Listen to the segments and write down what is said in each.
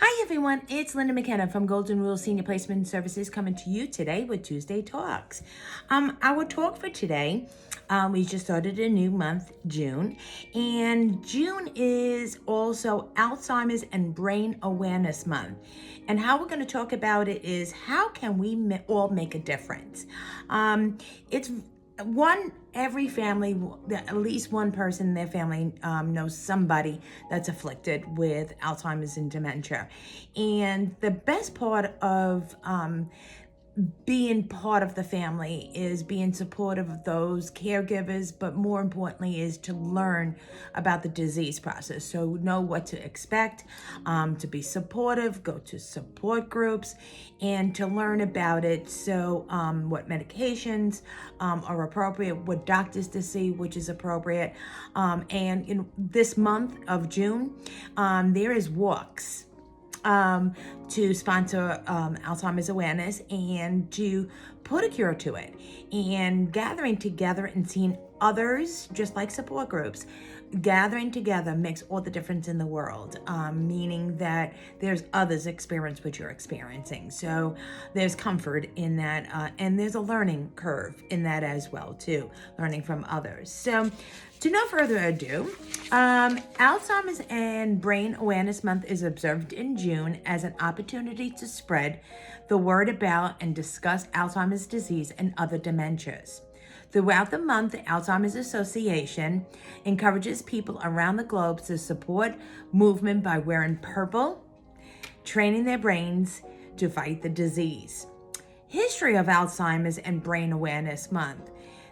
Hi everyone, it's Linda McKenna from Golden Rule Senior Placement Services coming to you today with Tuesday Talks. Our talk for today, we just started a new month, June, and June is also Alzheimer's and Brain Awareness Month. And how we're going to talk about it is how can we all make a difference? It's every family, at least one person in their family knows somebody that's afflicted with Alzheimer's and dementia. And the best part of being part of the family is being supportive of those caregivers, but more importantly is to learn about the disease process. So know what to expect, to be supportive, go to support groups, and to learn about it. So what medications are appropriate, what doctors to see, which is appropriate. And in this month of June, there is walks to sponsor Alzheimer's awareness and to put a cure to it. And gathering together and seeing others, just like support groups, gathering together makes all the difference in the world, meaning that there's others experience what you're experiencing. So there's comfort in that, and there's a learning curve in that as well, too, learning from others. So to no further ado, Alzheimer's and Brain Awareness Month is observed in June as an opportunity to spread the word about and discuss Alzheimer's disease and other dementias. Throughout the month, the Alzheimer's Association encourages people around the globe to support movement by wearing purple, training their brains to fight the disease. History of Alzheimer's and Brain Awareness Month.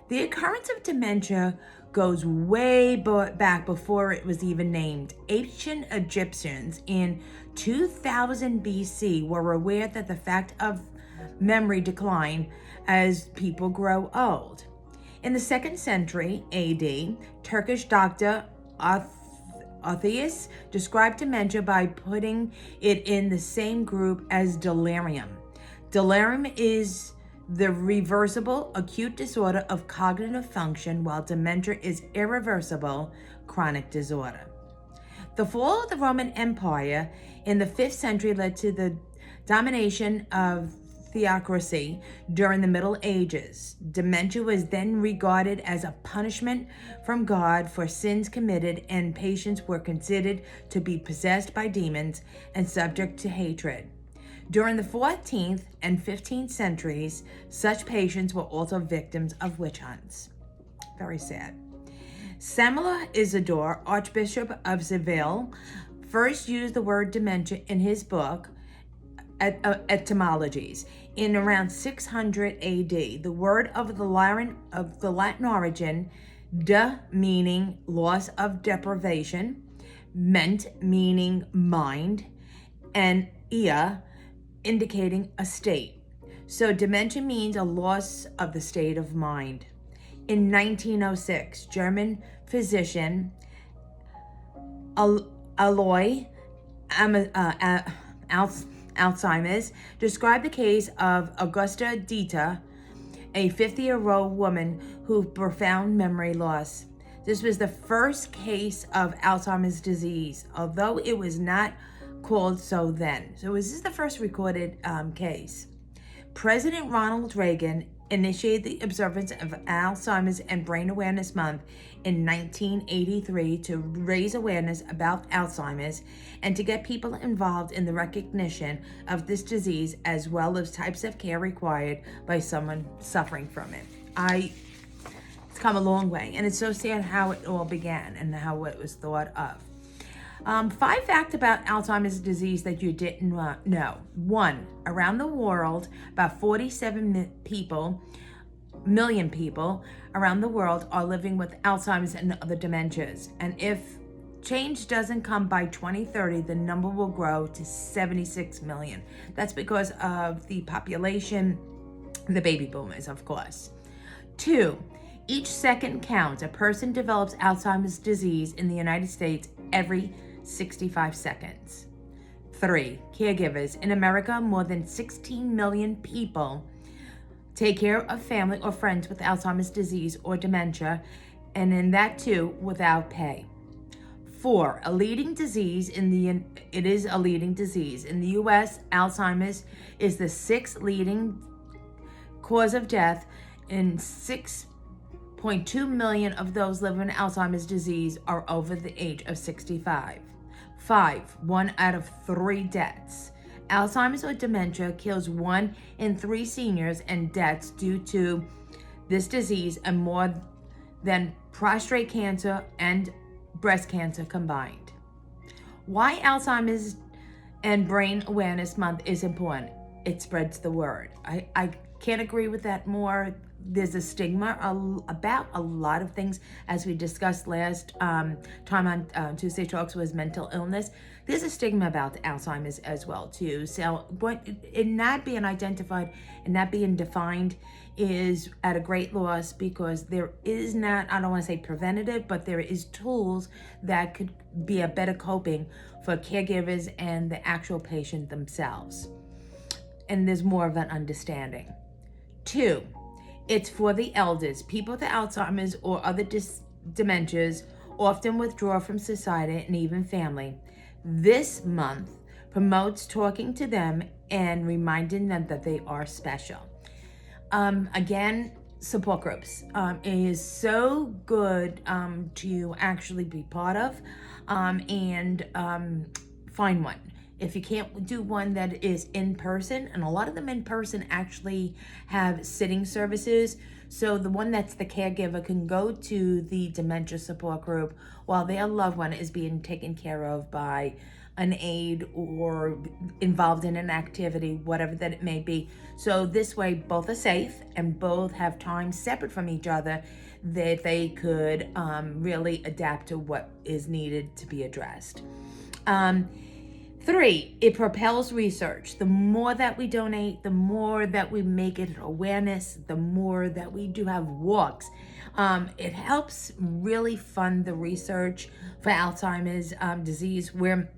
The occurrence of dementia goes way back before it was even named. Ancient Egyptians in 2000 BC were aware that the fact of memory decline as people grow old. In the 2nd century AD, Turkish doctor Orpheus described dementia by putting it in the same group as delirium. Delirium is the reversible acute disorder of cognitive function, while dementia is irreversible chronic disorder. The fall of the Roman Empire in the 5th century led to the domination of theocracy during the Middle Ages. Dementia was then regarded as a punishment from God for sins committed, and patients were considered to be possessed by demons and subject to hatred. During the 14th and 15th centuries, such patients were also victims of witch hunts. Very sad. Samuel Isidore, Archbishop of Seville, first used the word dementia in his book, Etymologies, in around 600 AD. The word of the Latin origin, de meaning loss of deprivation, ment meaning mind, and ia indicating a state. So dementia means a loss of the state of mind. In 1906, German physician Alois Alzheimer's described the case of Augusta Dieter, a 50-year-old woman who had profound memory loss. This was the first case of Alzheimer's disease, although it was not called so then. So this is the first recorded case. President Ronald Reagan initiated the observance of Alzheimer's and Brain Awareness Month in 1983 to raise awareness about Alzheimer's and to get people involved in the recognition of this disease, as well as types of care required by someone suffering from it. It's come a long way, and it's so sad how it all began and how it was thought of. 5 facts about Alzheimer's disease that you didn't know. 1, around the world, about 47 million people around the world are living with Alzheimer's and other dementias. And if change doesn't come by 2030, the number will grow to 76 million. That's because of the population, the baby boomers, of course. 2, each second counts. A person develops Alzheimer's disease in the United States every 65 seconds. 3, caregivers. In America, more than 16 million people take care of family or friends with Alzheimer's disease or dementia, and in that too, without pay. 4, a leading disease in the, it is a leading disease. In the U.S., Alzheimer's is the 6th leading cause of death, and 6.2 million of those living with Alzheimer's disease are over the age of 65. 5, 1 out of 3 deaths. Alzheimer's or dementia kills 1 in 3 seniors, and deaths due to this disease and more than prostate cancer and breast cancer combined. Why Alzheimer's and Brain Awareness Month is important? It spreads the word. I can't agree with that more. There's a stigma about a lot of things, as we discussed last time on Tuesday Talks, was mental illness. There's a stigma about Alzheimer's as well too. So it not being identified and not being defined is at a great loss, because there is not, I don't want to say preventative, but there is tools that could be a better coping for caregivers and the actual patient themselves. And there's more of an understanding. 2, it's for the elders. People with Alzheimer's or other dementias often withdraw from society and even family. This month promotes talking to them and reminding them that they are special. Again, support groups is so good to actually be part of, and find one. If you can't do one that is in person, and a lot of them in person actually have sitting services, so the one that's the caregiver can go to the dementia support group while their loved one is being taken care of by an aide or involved in an activity, whatever that it may be. So this way, both are safe and both have time separate from each other that they could really adapt to what is needed to be addressed. 3, it propels research. The more that we donate, the more that we make it awareness, the more that we do have walks. It helps really fund the research for Alzheimer's disease, where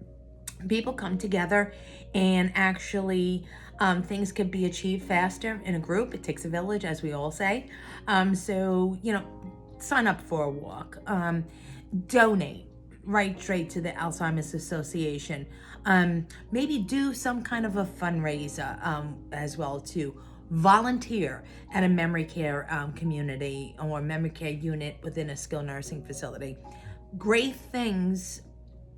people come together and actually things can be achieved faster in a group. It takes a village, as we all say. So, sign up for a walk. Donate right straight to the Alzheimer's Association. Maybe do some kind of a fundraiser as well too. Volunteer at a memory care community or memory care unit within a skilled nursing facility. Great things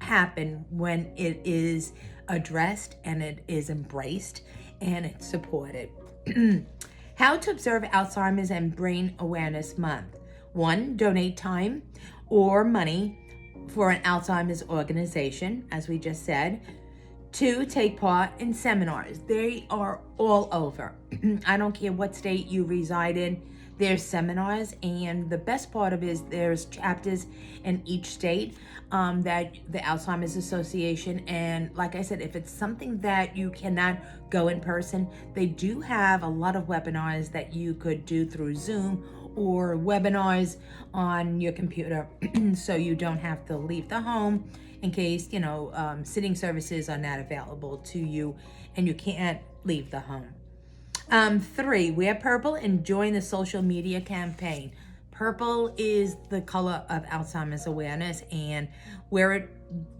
happen when it is addressed and it is embraced and it's supported. How to observe Alzheimer's and Brain Awareness Month. 1, donate time or money for an Alzheimer's organization, as we just said. 2, take part in seminars. They are all over. I don't care what state you reside in, there's seminars, and the best part of it is there's chapters in each state that the Alzheimer's Association, and like I said, if it's something that you cannot go in person, they do have a lot of webinars that you could do through Zoom or webinars on your computer so you don't have to leave the home in case, sitting services are not available to you and you can't leave the home. 3, wear purple and join the social media campaign. Purple is the color of Alzheimer's awareness, and wear it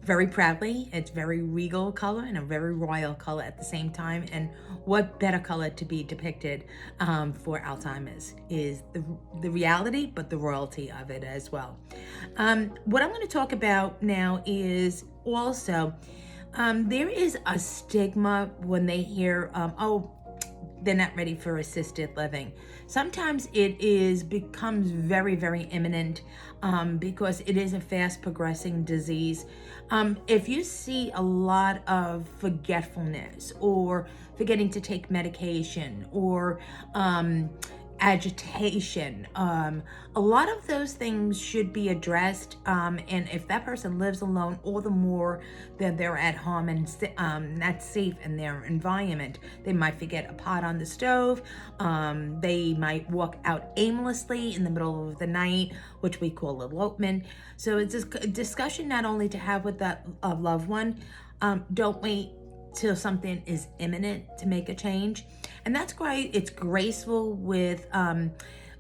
very proudly. It's very regal color and a very royal color at the same time. And what better color to be depicted for Alzheimer's is the reality, but the royalty of it as well. What I'm going to talk about now is also there is a stigma when they hear, they're not ready for assisted living. Sometimes it becomes very, very imminent because it is a fast progressing disease. If you see a lot of forgetfulness or forgetting to take medication or agitation, a lot of those things should be addressed, and if that person lives alone, all the more that they're at home and not safe in their environment. They might forget a pot on the stove, they might walk out aimlessly in the middle of the night, which we call elopement. So it's a discussion not only to have with that loved one. Don't wait till something is imminent to make a change. And that's why it's graceful with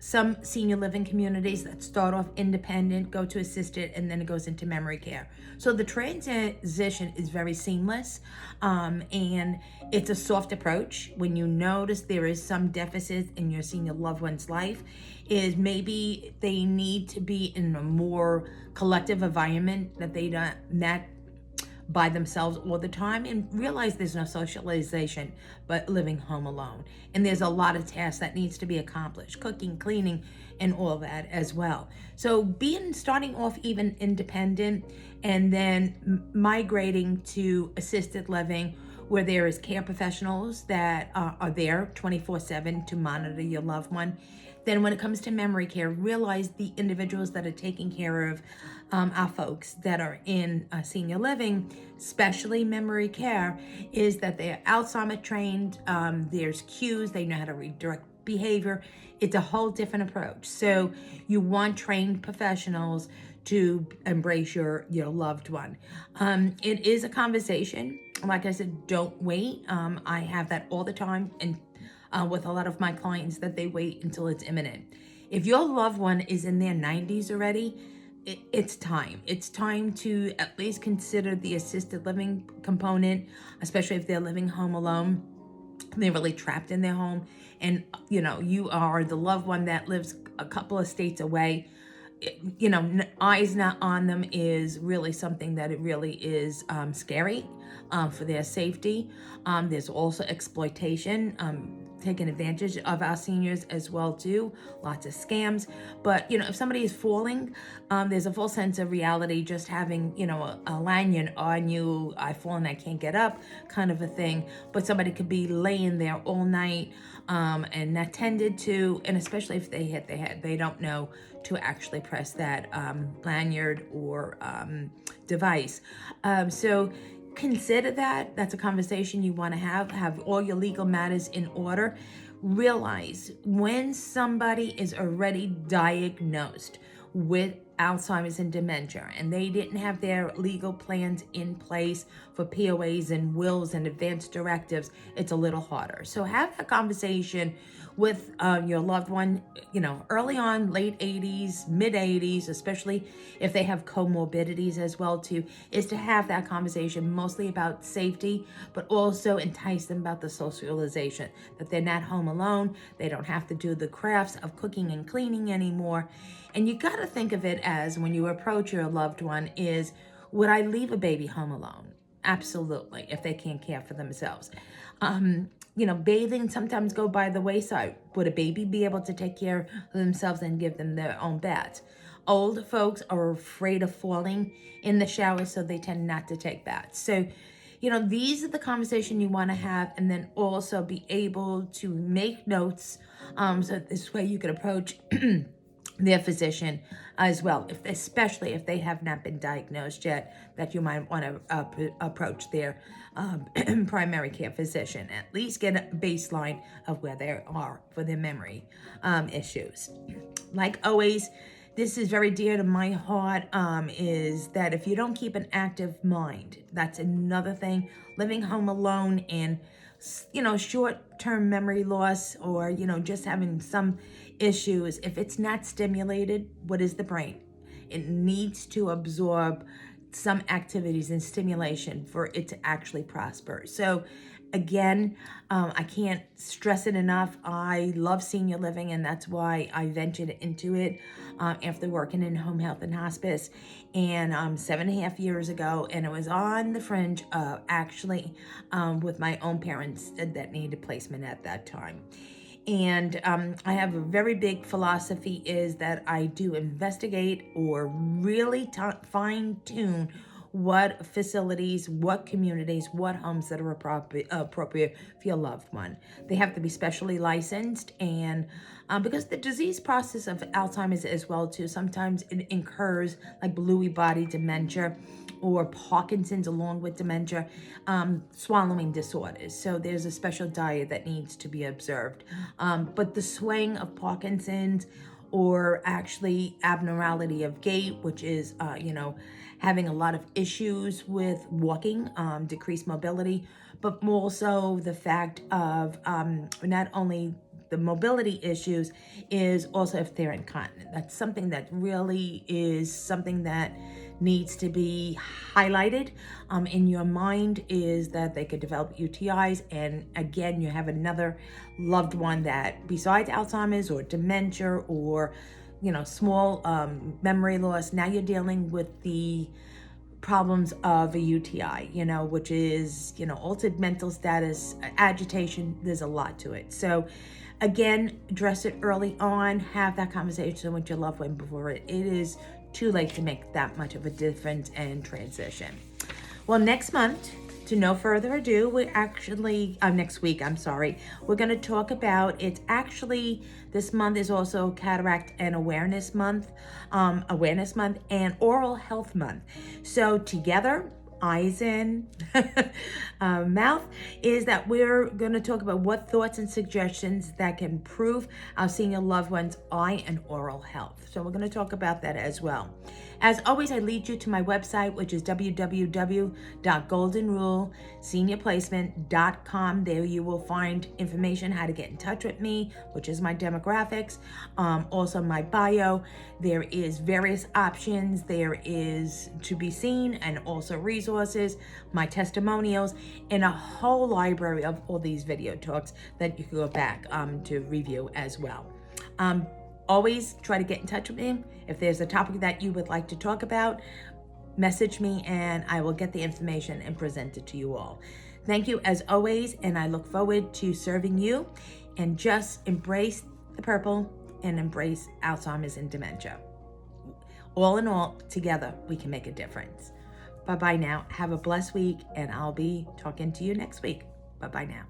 some senior living communities that start off independent, go to assisted, and then it goes into memory care. So the transition is very seamless, and it's a soft approach. When you notice there is some deficit in your senior loved one's life, is maybe they need to be in a more collective environment, that they don't met by themselves all the time, and realize there's no socialization but living home alone. And there's a lot of tasks that needs to be accomplished, cooking, cleaning, and all that as well. So starting off even independent, and then migrating to assisted living, where there is care professionals that are there 24/7 to monitor your loved one. Then when it comes to memory care, realize the individuals that are taking care of our folks that are in senior living, especially memory care, is that they're Alzheimer trained. There's cues, they know how to redirect behavior. It's a whole different approach. So you want trained professionals to embrace your loved one. It is a conversation. Like I said, don't wait. I have that all the time, and with a lot of my clients, that they wait until it's imminent. If your loved one is in their 90s already, it's time. It's time to at least consider the assisted living component, especially if they're living home alone. They're really trapped in their home, and you are the loved one that lives a couple of states away. Eyes not on them is really something that it really is scary for their safety. There's also exploitation, taking advantage of our seniors as well too. Lots of scams. But if somebody is falling, there's a full sense of reality. Just having a lanyard on you, I fall and I can't get up, kind of a thing. But somebody could be laying there all night and not tended to, and especially if they hit their head, they don't know to actually press that lanyard or device. So consider that. That's a conversation you want to have all your legal matters in order. Realize when somebody is already diagnosed with Alzheimer's and dementia, and they didn't have their legal plans in place for POAs and wills and advance directives, it's a little harder. So have that conversation with your loved one, early on, late 80s, mid 80s, especially if they have comorbidities as well too, is to have that conversation mostly about safety, but also entice them about the socialization, that they're not home alone, they don't have to do the crafts of cooking and cleaning anymore. And you got to think of it as, when you approach your loved one, is, would I leave a baby home alone? Absolutely, if they can't care for themselves. Bathing sometimes go by the wayside. Would a baby be able to take care of themselves and give them their own baths? Old folks are afraid of falling in the shower, so they tend not to take baths. So, these are the conversation you want to have, and then also be able to make notes, so this way you can approach their physician as well, especially if they have not been diagnosed yet, that you might want to approach their primary care physician. At least get a baseline of where they are for their memory issues. Like always, this is very dear to my heart, is that if you don't keep an active mind, that's another thing. Living home alone and short-term memory loss, or just having some issues, if it's not stimulated, what is the brain? It needs to absorb some activities and stimulation for it to actually prosper. So again, I can't stress it enough. I love senior living, and that's why I ventured into it after working in home health and hospice, and 7.5 years ago. And it was on the fringe of actually with my own parents that needed placement at that time. And I have a very big philosophy, is that I do investigate or really fine tune what facilities, what communities, what homes that are appropriate for your loved one. They have to be specially licensed, and because the disease process of Alzheimer's as well too, sometimes it incurs like Lewy body dementia or Parkinson's along with dementia, swallowing disorders. So there's a special diet that needs to be observed. But the swing of Parkinson's, or actually abnormality of gait, which is, having a lot of issues with walking, decreased mobility, but also the fact of not only the mobility issues is also if they're incontinent. That's something that really is something that needs to be highlighted in your mind, is that they could develop UTIs. And again, you have another loved one that besides Alzheimer's or dementia or, small memory loss, now you're dealing with the problems of a UTI, which is, altered mental status, agitation. There's a lot to it. So again, address it early on, have that conversation with your loved one before it is too late to make that much of a difference and transition. Well, next month, to no further ado, next week, we're going to talk about, this month is also Cataract and Awareness Month, and Oral Health Month. So together, eyes in, mouth, is that we're going to talk about what thoughts and suggestions that can improve our senior loved ones' eye and oral health. So we're going to talk about that as well. As always, I lead you to my website, which is www.goldenruleseniorplacement.com. There you will find information how to get in touch with me, which is my demographics, also my bio. There is various options. There is to be seen and also resources, my testimonials, and a whole library of all these video talks that you can go back to review as well. Always try to get in touch with me. If there's a topic that you would like to talk about, message me and I will get the information and present it to you all. Thank you as always, and I look forward to serving you. And just embrace the purple and embrace Alzheimer's and dementia. All in all, together we can make a difference. Bye-bye now. Have a blessed week, and I'll be talking to you next week. Bye-bye now.